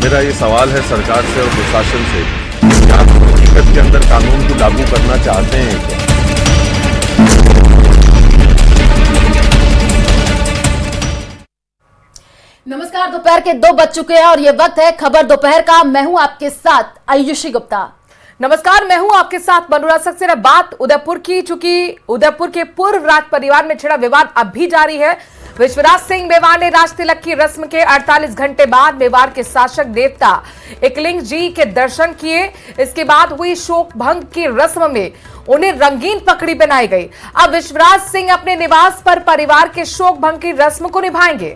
मेरा ये सवाल है सरकार से और प्रशासन से, क्या आप हकीकत के अंदर कानून को लागू करना चाहते हैं क्या? नमस्कार, दोपहर के 2 बज चुके हैं और ये वक्त है खबर दोपहर का। मैं हूं आपके साथ आयुषी गुप्ता। नमस्कार, मैं हूं आपके साथ मनोराज सक्सेना। बात उदयपुर की, चूंकि उदयपुर के पूर्व राज परिवार में छिड़ा विवाद अब भी जारी है। विश्वराज सिंह मेवाड़ ने राज तिलक की रस्म के 48 घंटे बाद मेवाड़ के शासक देवता एकलिंग जी के दर्शन किए। इसके बाद हुई शोक भंग की रस्म में उन्हें रंगीन पगड़ी बनाई गई। अब विश्वराज सिंह अपने निवास पर परिवार के शोक भंग की रस्म को निभाएंगे।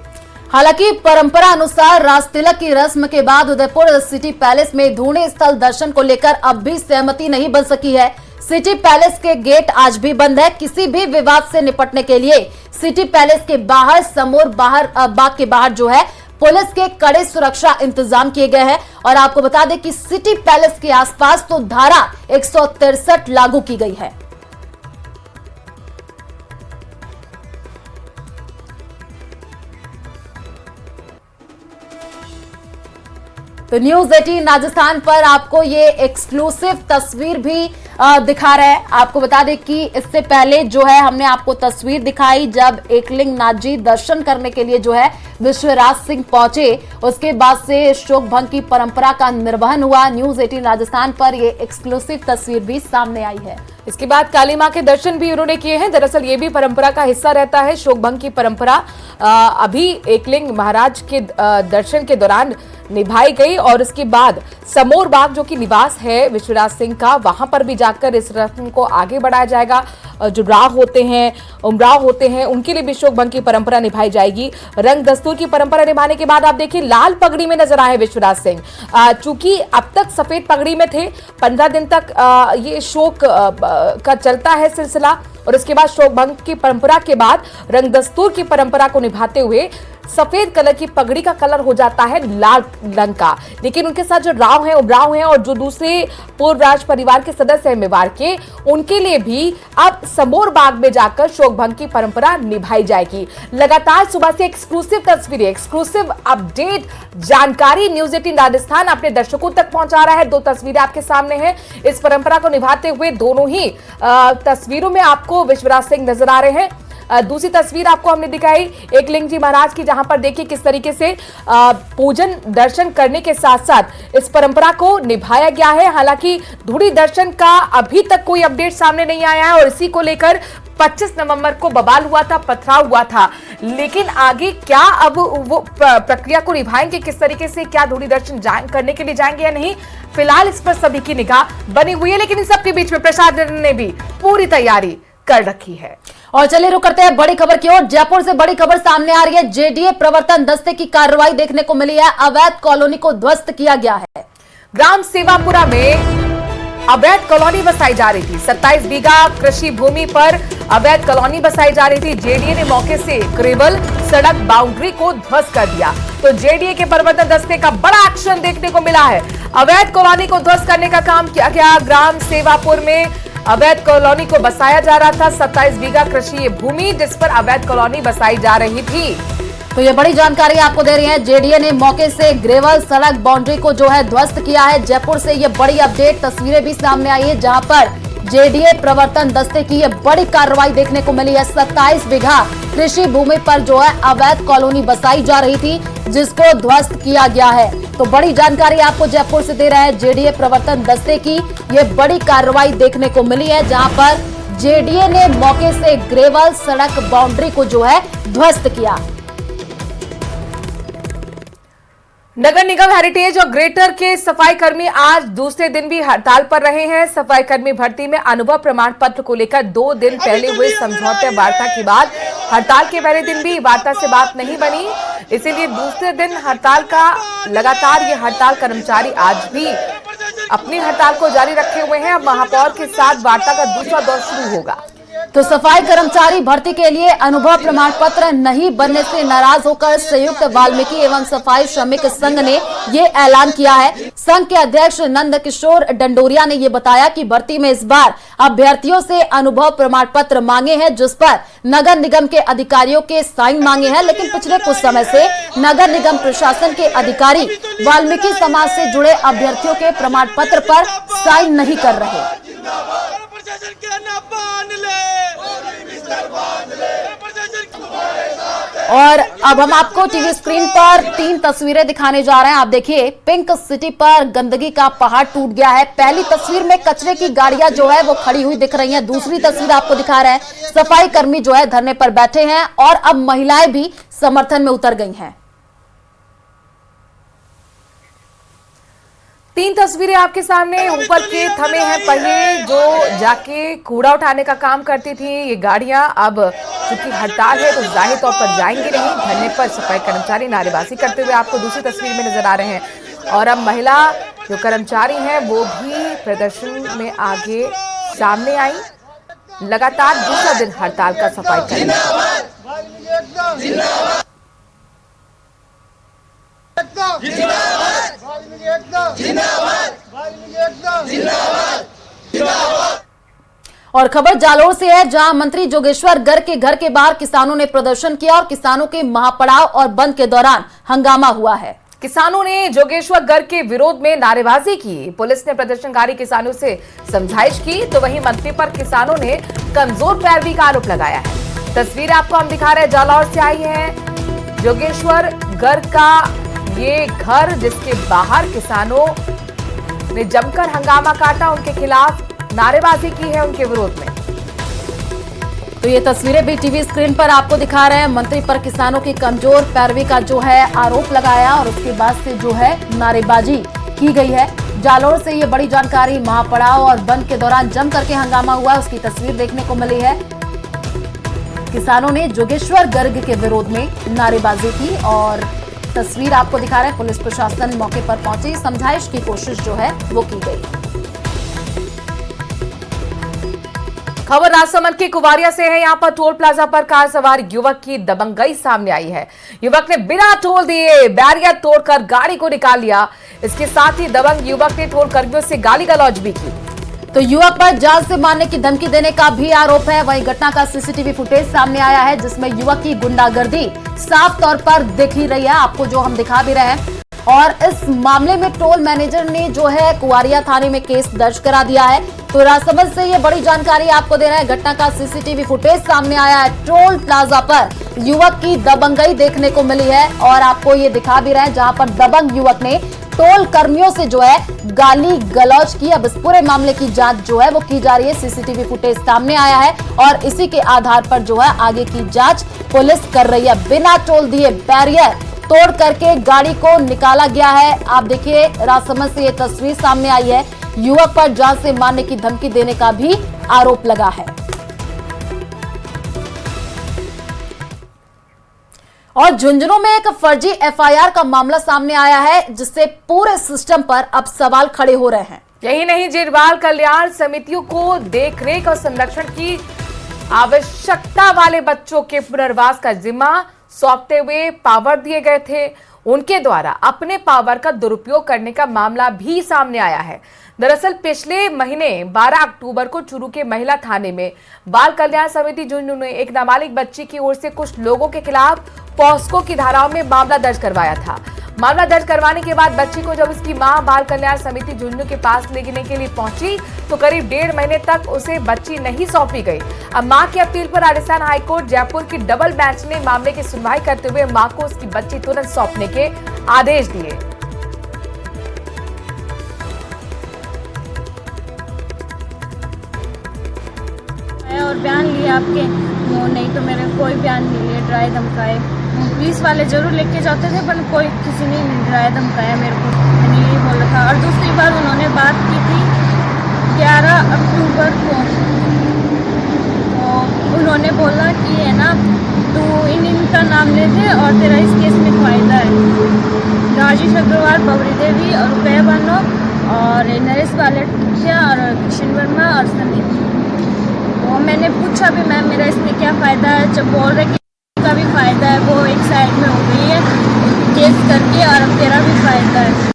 हालांकि परंपरा अनुसार राज तिलक की रस्म के बाद उदयपुर सिटी पैलेस में धूणे स्थल दर्शन को लेकर अब भी सहमति नहीं बन सकी है। सिटी पैलेस के गेट आज भी बंद है। किसी भी विवाद से निपटने के लिए सिटी पैलेस के बाहर समोर बाग के बाहर जो है पुलिस के कड़े सुरक्षा इंतजाम किए गए हैं। और आपको बता दें कि सिटी पैलेस के आसपास तो धारा 163 लागू की गई है। तो न्यूज 18 राजस्थान पर आपको ये एक्सक्लूसिव तस्वीर भी दिखा रहा है। आपको बता दें कि इससे पहले जो है हमने आपको तस्वीर दिखाई जब एकलिंग नाथ जी दर्शन करने के लिए जो है विश्वराज सिंह पहुंचे। उसके बाद से शोक भंग की परंपरा का निर्वहन हुआ। न्यूज 18 राजस्थान पर ये एक्सक्लूसिव तस्वीर भी सामने आई है। इसके बाद काली मां के दर्शन भी उन्होंने किए हैं। दरअसल ये भी परंपरा का हिस्सा रहता है, शोक भंग की परंपरा अभी एकलिंग महाराज के दर्शन के दौरान निभाई गई। और उसके बाद समोर बाग जो कि निवास है विश्वराज सिंह का, वहां पर भी जाकर इस रस्म को आगे बढ़ाया जाएगा। जो राग होते हैं, उमराव होते हैं, उनके लिए भी शोक भंग की परंपरा निभाई जाएगी। रंग दस्तूर की परंपरा निभाने के बाद आप देखिए लाल पगड़ी में नजर आए विश्वराज सिंह। चूंकि अब तक सफेद पगड़ी में थे, 15 दिन तक ये शोक का चलता है सिलसिला। और इसके बाद शोक भंग की परंपरा के बाद रंग दस्तूर की परंपरा को निभाते हुए सफेद कलर की पगड़ी का कलर हो जाता है लाल रंग का। लेकिन उनके साथ जो राव हैं, उमराव हैं और जो दूसरे पूर्व राज परिवार के सदस्य हैं मेवाड़ के, उनके लिए भी अब समोर बाग में जाकर शोक भंग की परंपरा निभाई जाएगी। लगातार सुबह से एक्सक्लूसिव तस्वीरें, एक्सक्लूसिव अपडेट जानकारी न्यूज 18 राजस्थान अपने दर्शकों तक पहुंचा रहा है। 2 तस्वीरें आपके सामने हैं। इस परंपरा को निभाते हुए दोनों ही तस्वीरों में आपको विश्वराज सिंह नजर आ रहे हैं। दूसरी तस्वीर आपको हमने दिखाई एकलिंग जी महाराज की, जहां पर देखिए किस तरीके से पूजन दर्शन करने के साथ साथ इस परंपरा को निभाया गया है। हालांकि धूड़ी दर्शन का अभी तक कोई अपडेट सामने नहीं आया है और इसी को लेकर 25 नवंबर को बवाल हुआ था, पथराव हुआ था। लेकिन आगे क्या अब वो प्रक्रिया को निभाएंगे, किस तरीके से, क्या धूड़ी दर्शन करने के लिए जाएंगे या नहीं, फिलहाल इस पर सभी की निगाह बनी हुई है। लेकिन इन सबके बीच में प्रशासन ने भी पूरी तैयारी कर रखी है। और चलिए रुक करते हैं बड़ी खबर की ओर। जयपुर से बड़ी खबर सामने आ रही है। जेडीए प्रवर्तन दस्ते की कार्रवाई देखने को मिली है। अवैध कॉलोनी को ध्वस्त किया गया है। ग्राम सेवापुरा में अवैध कॉलोनी बसाई जा रही थी। 27 बीघा कृषि भूमि पर अवैध कॉलोनी बसाई जा रही थी। जेडीए ने मौके से ग्रेवल सड़क बाउंड्री को ध्वस्त कर दिया। तो जेडीए के प्रवर्तन दस्ते का बड़ा एक्शन देखने को मिला है। अवैध कॉलोनी को ध्वस्त करने का काम किया गया। ग्राम सेवापुर में अवैध कॉलोनी को बसाया जा रहा था। 27 बीघा कृषि भूमि जिस पर अवैध कॉलोनी बसाई जा रही थी। तो ये बड़ी जानकारी आपको दे रही है। जेडीए ने मौके से ग्रेवल सड़क बाउंड्री को जो है ध्वस्त किया है। जयपुर से ये बड़ी अपडेट तस्वीरें भी सामने आई है, जहां पर जेडीए प्रवर्तन दस्ते की ये बड़ी कार्रवाई देखने को मिली है। 27 बीघा कृषि भूमि पर जो है अवैध कॉलोनी बसाई जा रही थी, जिसको ध्वस्त किया गया है। तो बड़ी जानकारी आपको जयपुर से दे रहे हैं जेडीए प्रवर्तन दस्ते की ये बड़ी कार्रवाई देखने को मिली है, जहां पर जेडीए ने मौके से ग्रेवल सड़क बाउंड्री को जो है ध्वस्त किया। नगर निगम हेरिटेज और ग्रेटर के सफाई कर्मी आज दूसरे दिन भी हड़ताल पर रहे हैं। सफाई कर्मी भर्ती में अनुभव प्रमाण पत्र को लेकर 2 दिन पहले हुए समझौते वार्ता के बाद हड़ताल के पहले दिन भी वार्ता से बात नहीं बनी, इसीलिए दूसरे दिन हड़ताल का लगातार ये हड़ताल कर्मचारी आज भी अपनी हड़ताल को जारी रखे हुए हैं। अब महापौर के साथ वार्ता का दूसरा दौर शुरू होगा। तो सफाई कर्मचारी भर्ती के लिए अनुभव प्रमाण पत्र नहीं बनने से नाराज होकर संयुक्त वाल्मीकि एवं सफाई श्रमिक संघ ने ये ऐलान किया है। संघ के अध्यक्ष नंद किशोर डंडोरिया ने ये बताया कि भर्ती में इस बार अभ्यर्थियों से अनुभव प्रमाण पत्र मांगे हैं, जिस पर नगर निगम के अधिकारियों के साइन मांगे हैं, लेकिन पिछले कुछ समय से नगर निगम प्रशासन के अधिकारी वाल्मीकि समाज से जुड़े अभ्यर्थियों के प्रमाण पत्र पर साइन नहीं कर रहे। और अब हम आपको टीवी स्क्रीन पर 3 तस्वीरें दिखाने जा रहे हैं। आप देखिए, पिंक सिटी पर गंदगी का पहाड़ टूट गया है। पहली तस्वीर में कचरे की गाड़ियां जो है वो खड़ी हुई दिख रही हैं। दूसरी तस्वीर आपको दिखा रहे हैं, सफाई कर्मी जो है धरने पर बैठे हैं और अब महिलाएं भी समर्थन में उतर गई हैं। 3 तस्वीरें आपके सामने। ऊपर के थमे हैं पहिए जो जाके कूड़ा उठाने का काम करती थी। ये गाड़ियां अब चूंकि हड़ताल है तो जाहिर तौर पर जाएंगी नहीं। धरने पर सफाई कर्मचारी नारेबाजी करते हुए आपको दूसरी तस्वीर में नजर आ रहे हैं। और अब महिला जो कर्मचारी हैं वो भी प्रदर्शन में आगे सामने आई। लगातार दूसरा दिन हड़ताल का सफाई कर्मी। और खबर जालोर से है, जहां मंत्री जोगेश्वर गर्ग के घर के बाहर किसानों ने प्रदर्शन किया और किसानों के महापड़ाव और बंद के दौरान हंगामा हुआ है। किसानों ने जोगेश्वर गर्ग के विरोध में नारेबाजी की। पुलिस ने प्रदर्शनकारी किसानों से समझाइश की, तो वहीं मंत्री पर किसानों ने कमजोर पैरवी का आरोप लगाया है। तस्वीर आपको हम दिखा रहे हैं, जालौर से आई है। जोगेश्वर गर्ग का ये घर, जिसके बाहर किसानों ने जमकर हंगामा काटा, उनके खिलाफ नारेबाजी की है, उनके विरोध में। तो ये तस्वीरें भी टीवी स्क्रीन पर आपको दिखा रहे हैं। मंत्री पर किसानों की कमजोर पैरवी का जो है आरोप लगाया और उसके बाद से जो है नारेबाजी की गई है। जालोर से ये बड़ी जानकारी। महापड़ाव और बंद के दौरान जम करके हंगामा हुआ, उसकी तस्वीर देखने को मिली है। किसानों ने जोगेश्वर गर्ग के विरोध में नारेबाजी की और तस्वीर आपको दिखा रहे हैं। पुलिस प्रशासन मौके पर पहुंची, समझाइश की कोशिश जो है वो की गई। खबर राजसमंद के कुवारिया से है। यहां पर टोल प्लाजा पर कार सवार युवक की दबंगई सामने आई है। युवक ने बिना टोल दिए बैरियर तोड़कर गाड़ी को निकाल लिया। इसके साथ ही दबंग युवक ने टोल कर्मियों से गाली गलौज भी की। तो युवक पर जान से मारने की धमकी देने का भी आरोप है। वहीं घटना का सीसीटीवी फुटेज सामने आया है, जिसमें युवक की गुंडागर्दी साफ तौर पर दिख ही रही है, आपको जो हम दिखा भी रहे हैं। और इस मामले में टोल मैनेजर ने जो है कुवारिया थाने में केस दर्ज करा दिया है। तो राजसमंद से ये बड़ी जानकारी आपको दे रहे हैं। घटना का सीसीटीवी फुटेज सामने आया है। टोल प्लाजा पर युवक की दबंगई देखने को मिली है और आपको ये दिखा भी रहे हैं, जहां पर दबंग युवक ने टोल कर्मियों से जो है गाली गलौज की। अब इस पूरे मामले की जांच जो है वो की जा रही है। सीसीटीवी फुटेज सामने आया है और इसी के आधार पर जो है आगे की जांच पुलिस कर रही है। बिना टोल दिए बैरियर तोड़ करके गाड़ी को निकाला गया है। आप देखिए, राजसमंद से ये तस्वीर सामने आई है। युवक पर जान से मारने की धमकी देने का भी आरोप लगा है। और झुंझुनू में एक फर्जी एफआईआर का मामला सामने आया है, जिससे पूरे सिस्टम पर अब सवाल खड़े हो रहे हैं। यही नहीं, जिन बाल कल्याण समितियों को देखरेख और संरक्षण की आवश्यकता वाले बच्चों के पुनर्वास का जिम्मा सौंपते हुए पावर दिए गए थे, उनके द्वारा अपने पावर का दुरुपयोग करने का मामला भी सामने आया है। दरअसल पिछले महीने 12 अक्टूबर को चूरू के महिला थाने में बाल कल्याण समिति झुंझुनू ने एक नाबालिग बच्ची की ओर से कुछ लोगों के खिलाफ पॉस्को की धाराओं में मामला दर्ज करवाया था। मामला दर्ज करवाने के बाद बच्ची को जब उसकी मां बाल कल्याण समिति झुंझुनू के पास लेने के लिए पहुंची तो करीब 1.5 महीने तक उसे बच्ची नहीं सौंपी गई। अब मां की अपील पर राजस्थान हाईकोर्ट जयपुर की डबल बेंच ने मामले की सुनवाई करते हुए मां को उसकी बच्ची तुरंत सौंपने के आदेश दिए। और बयान लिए आपके, नहीं तो मेरे कोई बयान नहीं लिए, डराए धमकाए। पुलिस वाले जरूर लेके जाते थे पर कोई किसी ने डराया धमकाया मेरे को, मैंने यही बोला था। और दूसरी बार उन्होंने बात की थी 11 अक्टूबर को, तो उन्होंने बोला कि है ना तू इनका नाम ले दे और तेरा इस केस में फायदा है। राजेश अग्रवाल, बबरी देवी और रुपया बानो और नरेश बालेटिया और किशन वर्मा और संदीप, वो मैंने पूछा भी मैम मेरा इसमें क्या फ़ायदा है, जब बोल रहे कि का भी फ़ायदा है, वो एक साइड में हो गई है केस करके और अब तेरा भी फ़ायदा है।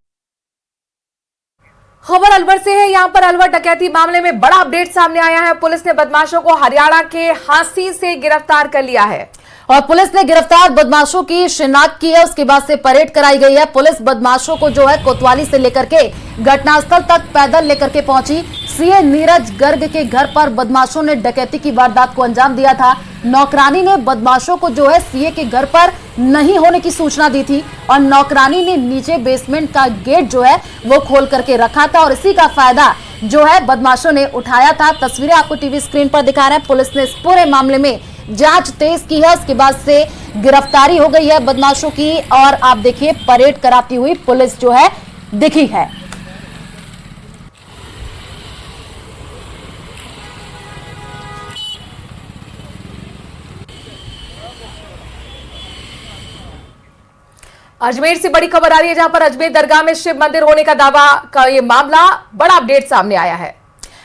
खबर अलवर से है। यहाँ पर अलवर डकैती मामले में बड़ा अपडेट सामने आया है। पुलिस ने बदमाशों को हरियाणा के हांसी से गिरफ्तार कर लिया है और पुलिस ने गिरफ्तार बदमाशों की शिनाख्त की है। उसके बाद से परेड कराई गई है। पुलिस बदमाशों को जो है कोतवाली से लेकर के घटनास्थल तक पैदल लेकर के पहुंची। सीए नीरज गर्ग के घर पर बदमाशों ने डकैती की वारदात को अंजाम दिया था। नौकरानी ने बदमाशों को जो है सीए के घर पर नहीं होने की सूचना दी थी और नौकरानी ने नीचे बेसमेंट का गेट जो है वो खोल करके रखा था और इसी का फायदा जो है बदमाशों ने उठाया था। तस्वीरें आपको टीवी स्क्रीन पर दिखा रहे हैं। पुलिस ने इस पूरे मामले में जांच तेज की है। उसके बाद से गिरफ्तारी हो गई है बदमाशों की और आप देखिए परेड कराती हुई पुलिस जो है दिखी है। अजमेर से बड़ी खबर आ रही है, जहां पर अजमेर दरगाह में शिव मंदिर होने का दावा का ये मामला बड़ा अपडेट सामने आया है।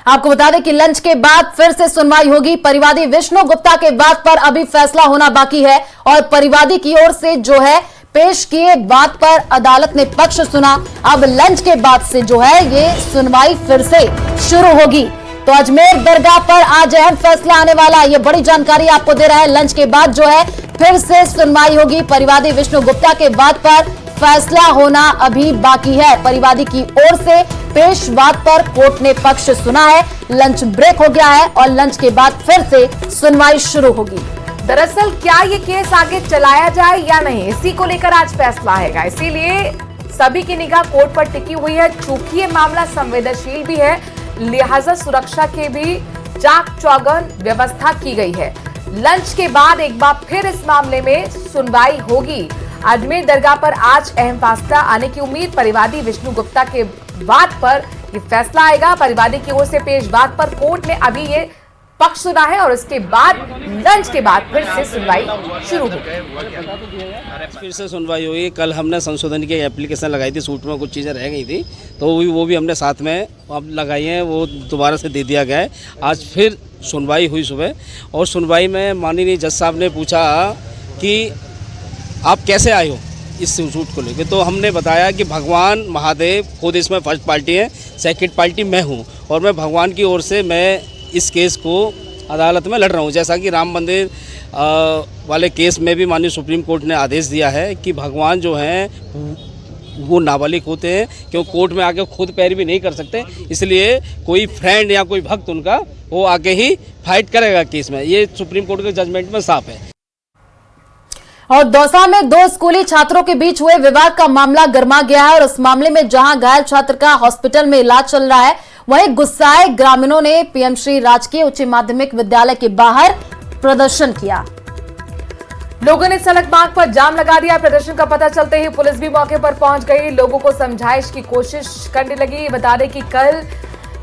आपको बता दें कि लंच के बाद फिर से सुनवाई होगी। परिवादी विष्णु गुप्ता के बात पर अभी फैसला होना बाकी है और परिवादी की ओर से जो है पेश किए बात पर अदालत ने पक्ष सुना। अब लंच के बाद से जो है ये सुनवाई फिर से शुरू होगी। तो अजमेर दरगाह पर आज अहम फैसला आने वाला, ये बड़ी जानकारी आपको दे रहा है। लंच के बाद जो है फिर से सुनवाई होगी। परिवादी विष्णु गुप्ता के बात पर फैसला होना अभी बाकी है। परिवादी की ओर से पेश बात पर कोर्ट ने पक्ष सुना है। लंच ब्रेक हो गया है और लंच के बाद फिर से सुनवाई शुरू होगी। दरअसल क्या ये केस आगे चलाया जाए या नहीं, इसी को लेकर आज फैसला आएगा। इसीलिए सभी की निगाह कोर्ट पर टिकी हुई है। चूंकि ये मामला संवेदनशील भी है, लिहाजा सुरक्षा की भी चाक चौबंद व्यवस्था की गई है। लंच के बाद एक बार फिर इस मामले में सुनवाई होगी। अजमेर दरगाह पर आज अहम फैसला आने की उम्मीद। परिवादी विष्णु गुप्ता के बात पर ये फैसला आएगा। परिवादी की ओर से पेश बात पर कोर्ट ने अभी ये पक्ष सुना है और उसके बाद लंच के बाद फिर से सुनवाई शुरू होगी। फिर से सुनवाई हुई। कल हमने संशोधन की एप्लीकेशन लगाई थी, सूट में कुछ चीज़ें रह गई थी तो वो भी हमने साथ में अब लगाई हैं, वो दोबारा से दे दिया गया है। आज फिर सुनवाई हुई सुबह और सुनवाई में माननीय जज साहब ने पूछा कि आप कैसे आए हो इस सूट को लेकर, तो हमने बताया कि भगवान महादेव खुद इसमें फर्स्ट पार्टी है, सेकंड पार्टी मैं हूँ और मैं भगवान की ओर से मैं इस केस को अदालत में लड़ रहा हूँ। जैसा कि राम मंदिर वाले केस में भी माननीय सुप्रीम कोर्ट ने आदेश दिया है कि भगवान जो हैं वो नाबालिग होते हैं, क्यों कोर्ट में आके खुद पैरवी नहीं कर सकते, इसलिए कोई फ्रेंड या कोई भक्त उनका वो आके ही फाइट करेगा केस में। ये सुप्रीम कोर्ट के जजमेंट में साफ है। और दौसा में दो स्कूली छात्रों के बीच हुए विवाद का मामला गर्मा गया है और उस मामले में जहां घायल छात्र का हॉस्पिटल में इलाज चल रहा है, वहीं गुस्साए ग्रामीणों ने पीएम श्री राजकीय उच्च माध्यमिक विद्यालय के बाहर प्रदर्शन किया। लोगों ने सड़क मार्ग पर जाम लगा दिया। प्रदर्शन का पता चलते ही पुलिस भी मौके पर पहुंच गई, लोगों को समझाइश की कोशिश करने लगी। बता दें कि कल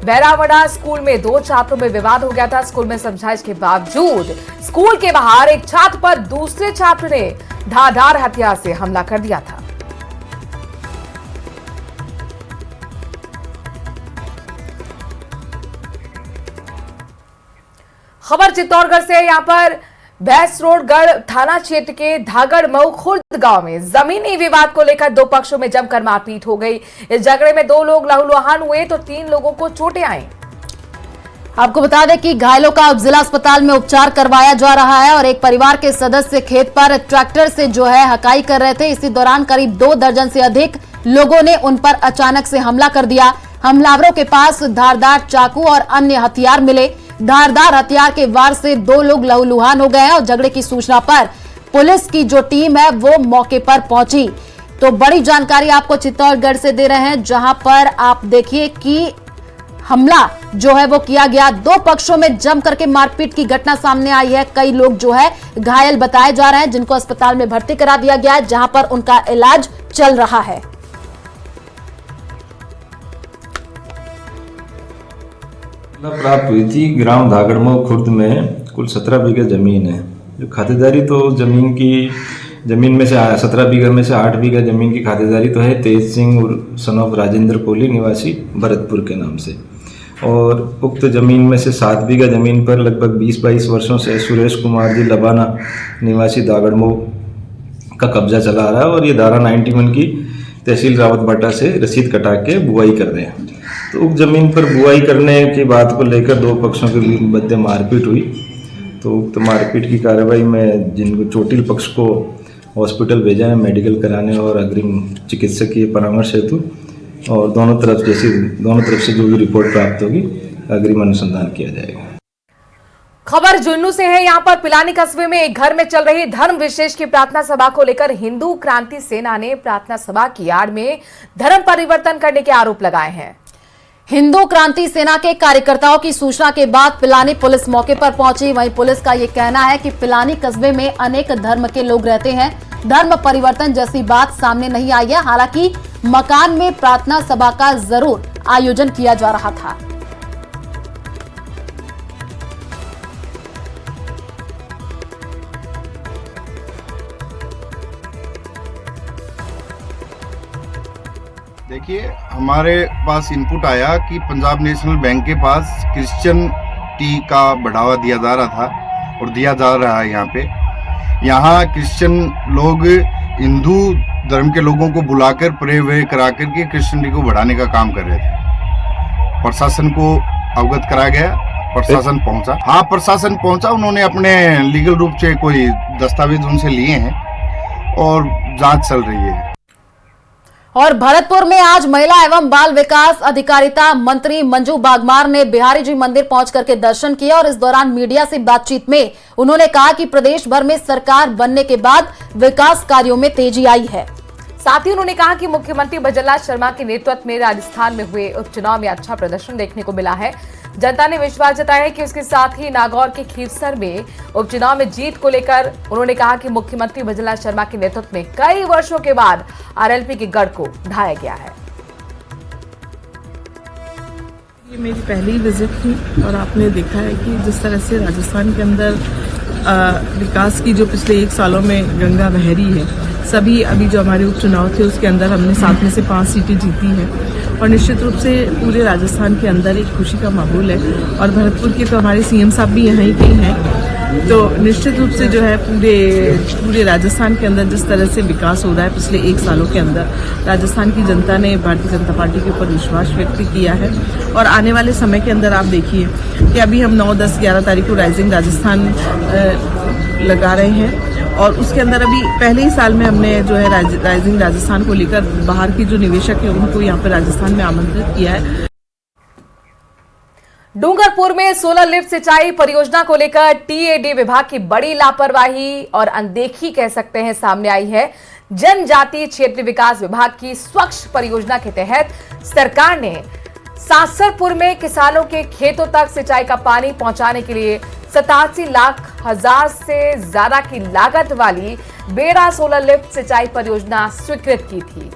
बैरावड़ा स्कूल में दो छात्रों में विवाद हो गया था। स्कूल में समझाइश के बावजूद स्कूल के बाहर एक छात्र पर दूसरे छात्र ने धारदार हथियार से हमला कर दिया था। खबर चित्तौड़गढ़ से। यहां पर भैंसरोडगढ़ थाना क्षेत्र के धागड़ मऊ खुर्द गांव में जमीनी विवाद को लेकर दो पक्षों में जमकर मारपीट हो गई। इस झगड़े में दो लोग लहूलुहान हुए तो 3 लोगों को चोटें आईं। आपको बता दें कि घायलों का अब जिला अस्पताल में उपचार करवाया जा रहा है और एक परिवार के सदस्य खेत पर ट्रैक्टर से जो है हकाई कर रहे थे। इसी दौरान करीब 2 दर्जन से अधिक लोगों ने उन पर अचानक से हमला कर दिया। हमलावरों के पास धारदार चाकू और अन्य हथियार मिले। धारदार हथियार के वार से 2 लोग लहूलुहान हो गए हैं और झगड़े की सूचना पर पुलिस की जो टीम है वो मौके पर पहुंची। तो बड़ी जानकारी आपको चित्तौड़गढ़ से दे रहे हैं, जहां पर आप देखिए कि हमला जो है वो किया गया। 2 पक्षों में जम करके मारपीट की घटना सामने आई है। कई लोग जो है घायल बताए जा रहे हैं, जिनको अस्पताल में भर्ती करा दिया गया है, जहां पर उनका इलाज चल रहा है। प्राप्त हुई थी ग्राम धागड़मऊ खुर्द में कुल 17 बीघा जमीन है। जो खातेदारी तो जमीन में से 17 बीघा में से 8 बीघा जमीन की खातेदारी तो है तेज सिंह सन ऑफ राजेंद्र कोहली निवासी भरतपुर के नाम से। और उक्त ज़मीन में से 7 बीघा ज़मीन पर लगभग 20-22 वर्षों से सुरेश कुमार जी लबाना निवासी दागड़मऊ का कब्जा चला आ रहा है और ये धारा 91 की तहसील रावतबाटा से रसीद कटा के बुआई कर रहे हैं। तो उक्त ज़मीन पर बुआई करने की बात को लेकर दो पक्षों के मध्य मारपीट हुई। तो उक्त मारपीट की कार्रवाई में जिनको चोटिल पक्ष को हॉस्पिटल भेजा है मेडिकल कराने और अग्रिम चिकित्सकीय परामर्श हेतु, और दोनों तरफ से जो भी रिपोर्ट प्राप्त होगी अग्रिम अनुसंधान किया जाएगा। खबर जुन्नू से है। यहां पर पिलानी कस्बे में एक घर में चल रही धर्म विशेष की प्रार्थना सभा को लेकर हिंदू क्रांति सेना ने प्रार्थना सभा की आड़ में धर्म परिवर्तन करने के आरोप लगाए हैं। हिंदू क्रांति सेना के कार्यकर्ताओं की सूचना के बाद पिलानी पुलिस मौके पर पहुंची। वहीं पुलिस का यह कहना है कि पिलानी कस्बे में अनेक धर्म के लोग रहते हैं, धर्म परिवर्तन जैसी बात सामने नहीं आई है। हालांकि मकान में प्रार्थना सभा का जरूर आयोजन किया जा रहा था। देखिए, हमारे पास इनपुट आया कि पंजाब नेशनल बैंक के पास क्रिश्चियन टी का बढ़ावा दिया जा रहा था और दिया जा रहा है। यहाँ क्रिश्चियन लोग हिंदू धर्म के लोगों को बुलाकर प्रे वे करा करके क्रिश्चियनिटी को बढ़ाने का काम कर रहे थे। प्रशासन को अवगत कराया गया, प्रशासन पहुंचा। हाँ, प्रशासन पहुंचा, उन्होंने अपने लीगल रूप से कोई दस्तावेज उनसे लिए हैं और जांच चल रही है। और भरतपुर में आज महिला एवं बाल विकास अधिकारिता मंत्री मंजू बागमार ने बिहारी जी मंदिर पहुंच करके दर्शन किया और इस दौरान मीडिया से बातचीत में उन्होंने कहा कि प्रदेश भर में सरकार बनने के बाद विकास कार्यों में तेजी आई है। साथ ही उन्होंने कहा कि मुख्यमंत्री भजनलाल शर्मा के नेतृत्व में राजस्थान में हुए उपचुनाव में अच्छा प्रदर्शन देखने को मिला है। जनता ने विश्वास जताया है कि उसके साथ ही नागौर के खीरसर में उपचुनाव में जीत को लेकर उन्होंने कहा कि मुख्यमंत्री भजनलाल शर्मा के नेतृत्व में कई वर्षों के बाद आरएलपी के गढ़ को ढाया गया है। ये मेरी पहली विजिट थी और आपने देखा है कि जिस तरह से राजस्थान के अंदर विकास की जो पिछले 1 सालों में गंगा बह रही है, सभी अभी जो हमारे उपचुनाव थे उसके अंदर हमने 7 में से 5 सीटें जीती हैं और निश्चित रूप से पूरे राजस्थान के अंदर एक खुशी का माहौल है। और भरतपुर के तो हमारे सीएम साहब भी यहाँ के हैं, तो निश्चित रूप से जो है पूरे राजस्थान के अंदर जिस तरह से विकास हो रहा है पिछले 1 सालों के अंदर, राजस्थान की जनता ने भारतीय जनता पार्टी के ऊपर विश्वास व्यक्त किया है। और आने वाले समय के अंदर आप देखिए कि अभी हम 9, 10, 11 तारीख को राइजिंग राजस्थान लगा रहे हैं और उसके अंदर अभी पहले ही साल में हमने जो है राइजिंग राजस्थान को लेकर बाहर की जो निवेशक है उनको यहाँ पर राजस्थान में आमंत्रित किया है। डूंगरपुर में सोलर लिफ्ट सिंचाई परियोजना को लेकर टीएडी विभाग की बड़ी लापरवाही और अनदेखी कह सकते हैं सामने आई है। जनजातीय क्षेत्र विकास विभाग की स्वच्छ परियोजना के तहत सरकार ने सासरपुर में किसानों के खेतों तक सिंचाई का पानी पहुंचाने के लिए 87 लाख से ज्यादा की लागत वाली बेड़ा सोलर लिफ्ट सिंचाई परियोजना स्वीकृत की थी।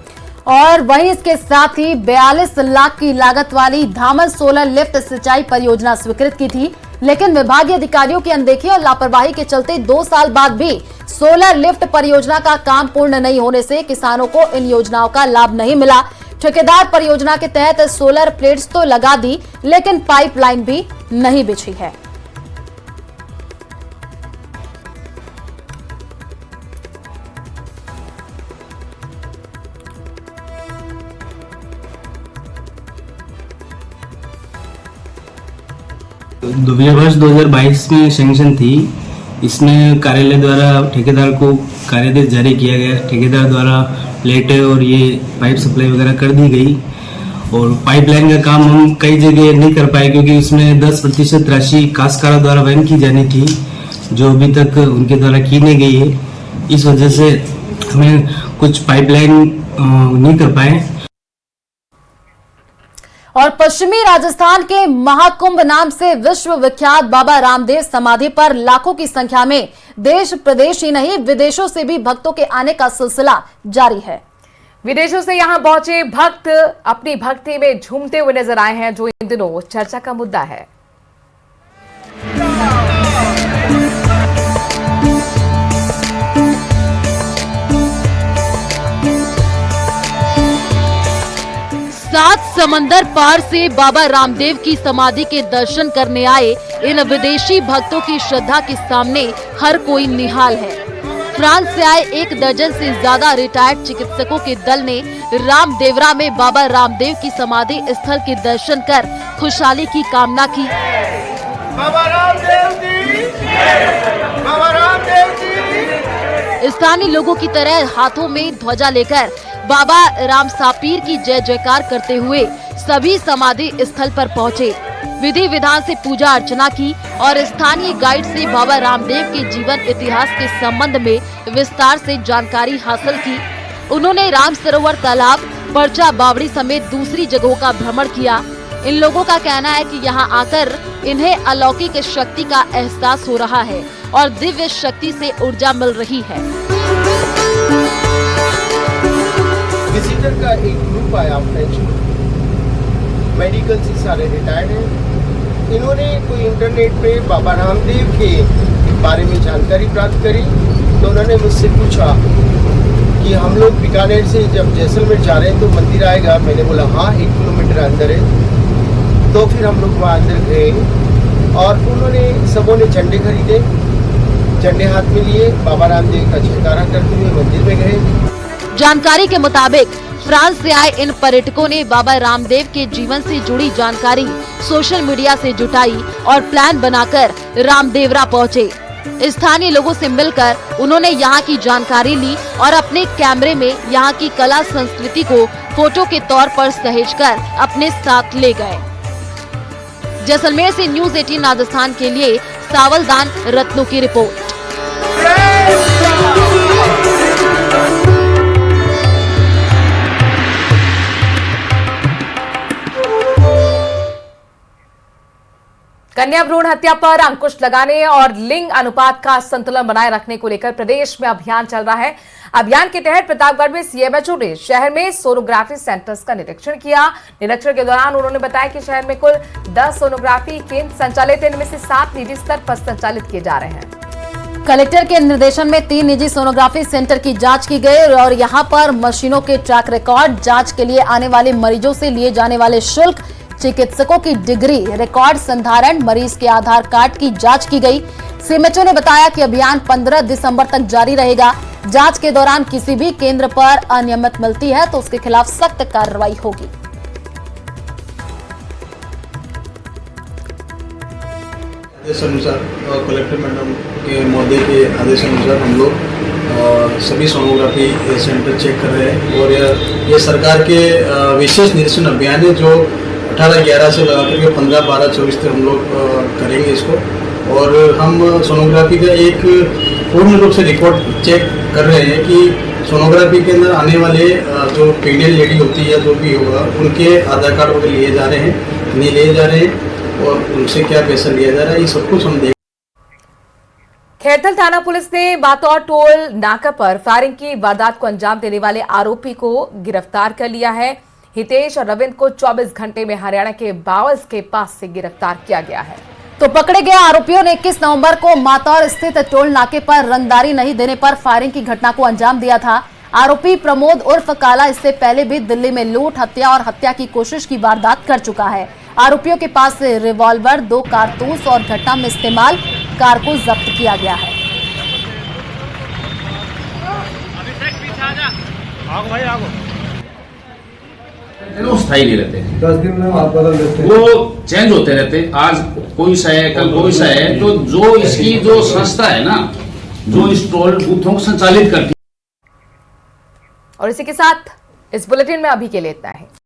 और वहीं इसके साथ ही 42 लाख की लागत वाली धामन सोलर लिफ्ट सिंचाई परियोजना स्वीकृत की थी, लेकिन विभागीय अधिकारियों की अनदेखी और लापरवाही के चलते 2 साल बाद भी सोलर लिफ्ट परियोजना का काम पूर्ण नहीं होने से किसानों को इन योजनाओं का लाभ नहीं मिला। ठेकेदार परियोजना के तहत सोलर प्लेट्स तो लगा दी, लेकिन पाइपलाइन भी नहीं बिछी है। वर्ष 2022 में सैंक्शन थी। इसमें कार्यालय द्वारा ठेकेदार को कार्यादेश जारी किया गया। ठेकेदार द्वारा प्लेटें और ये पाइप सप्लाई वगैरह कर दी गई और पाइपलाइन का काम हम कई जगह नहीं कर पाए क्योंकि उसमें 10% राशि काश्तकारों द्वारा वहन की जानी थी, जो अभी तक उनके द्वारा की नहीं गई है। इस वजह से हमें कुछ पाइपलाइन नहीं कर पाए। और पश्चिमी राजस्थान के महाकुंभ नाम से विश्व विख्यात बाबा रामदेव समाधि पर लाखों की संख्या में देश प्रदेश ही नहीं विदेशों से भी भक्तों के आने का सिलसिला जारी है। विदेशों से यहां पहुंचे भक्त अपनी भक्ति में झूमते हुए नजर आए हैं, जो इन दिनों चर्चा का मुद्दा है। समंदर पार से बाबा रामदेव की समाधि के दर्शन करने आए इन विदेशी भक्तों की श्रद्धा के सामने हर कोई निहाल है। फ्रांस से आए 1 दर्जन से ज्यादा रिटायर्ड चिकित्सकों के दल ने रामदेवरा में बाबा रामदेव की समाधि स्थल के दर्शन कर खुशहाली की कामना की। बाबा रामदेव जी, बाबा रामदेव जी। स्थानीय लोगों की तरह हाथों में ध्वजा लेकर बाबा राम सापीर की जय जयकार करते हुए सभी समाधि स्थल पर पहुंचे। विधि विधान से पूजा अर्चना की और स्थानीय गाइड से बाबा रामदेव के जीवन इतिहास के संबंध में विस्तार से जानकारी हासिल की। उन्होंने राम सरोवर तालाब, पर्चा बावड़ी समेत दूसरी जगहों का भ्रमण किया। इन लोगों का कहना है कि यहाँ आकर इन्हें अलौकिक शक्ति का एहसास हो रहा है और दिव्य शक्ति से ऊर्जा मिल रही है। विजिटर का एक ग्रुप आया फ्रेंच में, मेडिकल से सारे रिटायर्ड हैं। इन्होंने कोई इंटरनेट पे बाबा रामदेव के बारे में जानकारी प्राप्त करी, तो उन्होंने मुझसे पूछा कि हम लोग बीकानेर से जब जैसलमेर जा रहे हैं तो मंदिर आएगा। मैंने बोला हाँ, 1 किलोमीटर अंदर है। तो फिर हम लोग वहाँ अंदर गए और उन्होंने सबों ने झंडे खरीदे, झंडे हाथ में लिए, बाबा रामदेव का जयकारा करते हुए मंदिर में गए। जानकारी के मुताबिक फ्रांस से आए इन पर्यटकों ने बाबा रामदेव के जीवन से जुड़ी जानकारी सोशल मीडिया से जुटाई और प्लान बनाकर रामदेवरा पहुंचे। स्थानीय लोगों से मिलकर उन्होंने यहाँ की जानकारी ली और अपने कैमरे में यहाँ की कला संस्कृति को फोटो के तौर पर सहेजकर अपने साथ ले गए। जैसलमेर से न्यूज़ 18 राजस्थान के लिए सावलदान रत्नों की रिपोर्ट। कन्या भ्रूण हत्या पर अंकुश लगाने और लिंग अनुपात का संतुलन बनाए रखने को लेकर प्रदेश में अभियान चल रहा है। अभियान के तहत प्रतापगढ़ में सीएमएचओ ने शहर में सोनोग्राफी सेंटर्स का निरीक्षण किया। निरीक्षण के दौरान उन्होंने बताया कि शहर में कुल 10 सोनोग्राफी केंद्र संचालित, इनमें से 7 निजी स्तर पर संचालित किए जा रहे हैं। कलेक्टर के निर्देशन में 3 निजी सोनोग्राफी सेंटर की जांच की गई और यहां पर मशीनों के ट्रैक रिकॉर्ड, जांच के लिए आने वाले मरीजों से लिए जाने वाले शुल्क, चिकित्सकों की डिग्री, रिकॉर्ड संधारण, मरीज के आधार कार्ड की जांच की गई। सीएमएचओ ने बताया कि अभियान 15 दिसंबर तक जारी रहेगा। जांच के दौरान किसी भी केंद्र पर अनियमित मिलती है तो उसके खिलाफ सख्त कार्रवाई होगी। आदेश अनुसार कलेक्टर मैडम के महोदय के आदेश अनुसार हम लोग सभी सोनोग्राफी सेंटर चेक कर रहे हैं और ये सरकार के विशेष निरीक्षण अभियान है जो 18/11 से लगा करके 15/12/24 तक हम लोग करेंगे इसको। और हम सोनोग्राफी का एक पूर्ण रूप से रिकॉर्ड चेक कर रहे हैं कि सोनोग्राफी के अंदर आने वाले जो प्रेग्नेंट लेडी होती है, जो भी होगा, उनके आधार कार्ड वगैरह लिए जा रहे हैं, नहीं लिए जा रहे हैं और उनसे क्या पैसा लिया जा रहा है, ये सब कुछ हम देख। खैरथल थाना पुलिस ने बातौर टोल नाका पर फायरिंग की वारदात को अंजाम देने वाले आरोपी को गिरफ्तार कर लिया है। हितेश और रविंद्र को 24 घंटे में हरियाणा के बावस के पास से गिरफ्तार किया गया है। तो पकड़े गए आरोपियों ने 21 नवंबर को मातौर स्थित टोल नाके पर रंगदारी नहीं देने पर फायरिंग की घटना को अंजाम दिया था। आरोपी प्रमोद उर्फ काला इससे पहले भी दिल्ली में लूट, हत्या और हत्या की कोशिश की वारदात कर चुका है। आरोपियों के पास से रिवॉल्वर, 2 कारतूस और घटना में इस्तेमाल कार को जब्त किया गया है। स्थायी नहीं रहते, 10 दिन में आप बदल देते हैं, वो चेंज होते रहते। आज कोई सा है, कल कोई सा है। तो जो इसकी जो संस्था है ना, जो इस टोल बूथों को संचालित करती है। और इसी के साथ इस बुलेटिन में अभी के लिए इतना है।